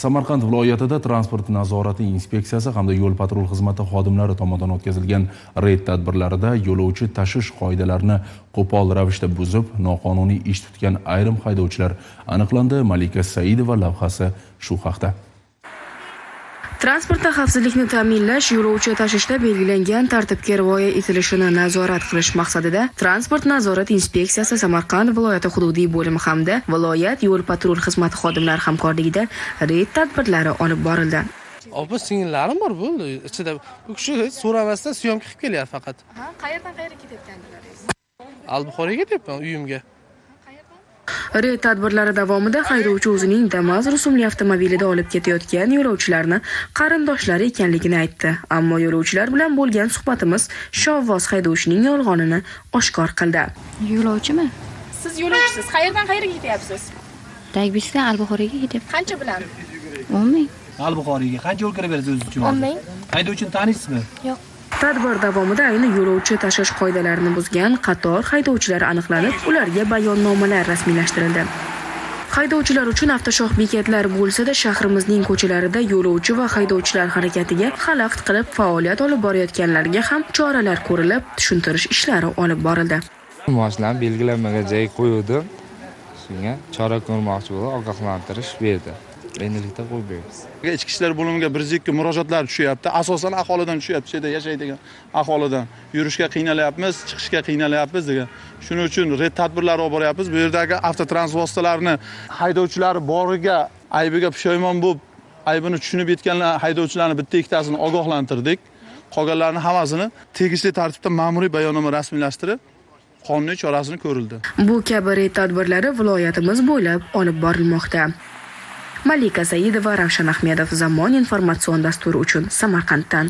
Samarqand viloyatida transport nazorati inspeksiyasi hamda yo'l patrul xizmati xodimlari tomonidan o'tkazilgan reyd tadbirlarida yo'lovchi tashish qoidalarini qo'pol ravishda buzib, noqonuniy ish tutgan ayrim haydovchilar aniqlandi. Malika Saidova lavhasi shu haqda. Transportda xavfsizlikni ta'minlash, yo'lovchi tashishda belgilangan tartibga rioya etilishini nazorat qilish maqsadida Transport nazorat inspeksiyasi Samarqand viloyati hududiy bo'limi hamda viloyat yo'l patrul xizmati xodimlari hamkorligida reyd tadbirlari olib borildi. Opa singillarim bor bo'ldi. Ichida bu kishi so'ramasdan syomka qilib kelyapti faqat. Qayerdan qayerga ketayotgandilaringiz? Albuxoriga ketyapman uyimga. Reyd tadbirlari davomida haydovchi o'zining Damas rusumli avtomobilida olib ketayotgan yo'lovchilarni qarindoshlari ekanligini aytdi. Ammo yo'lovchilar bilan bo'lgan suhbatimiz shovvoz haydovchining yolg'onini oshkor qildi. Yo'lovchimi? Siz yo'lovchisiz. Qayerdan qayerga ketyapsiz? Dagbisdan Albuxoriga ketyapman. Qancha bilan? 10 ming. Albuxoriga qancha yo'l kiraverasiz o'zingiz uchun? 10 ming. Haydovchini taniysizmi? Yo'q. Tadbir davomida ayni yo'lovchi tashish qoidalarini buzgan qator haydovchilar aniqlanib, ularga bayonnomalar rasmiylashtirildi. Haydovchilar uchun avtoshoh bekatlar bo'lsa-da, shahrimizning ko'chalarida yo'lovchi va haydovchilar harakatiga xalaqit qilib faoliyat olib borayotganlarga ham choralar ko'rilib, tushuntirish ishlari olib borildi. Mashinalarni belgilanmagan joyga qo'ydim. Shunga chora ko'rmoqchi bo'lib, ogohlantirish berdi. Endilikda qo'ymaymiz. Ichki ishlar bo'limiga 102 murojaatlar tushyapti. Asosan aholidan tushyapti, shu yerda yashaydigan aholidan. Yurishga qiynalyapmiz, chiqishga qiynalyapmiz degan. Shuning uchun reyd tadbirlari olib boryapmiz. Bu yerdagi avtotransport vositalarini haydovchilari boriga, aybiga pushaymon bo'lib, aybini tushunib yetganlar haydovchilarni bitta-ikkitasini ogohlantirdik. Qolganlarni hammasini tegishli tartibda ma'muriy bayonnoma rasmiylashtirib, qonuniy chorasini ko'rildi. Bu kabi reyd tadbirlari viloyatimiz bo'ylab olib borilmoqda. Malika Saidova, Ravshan Ahmedov, Zamon informatsion dasturi uchun Samarqanddan.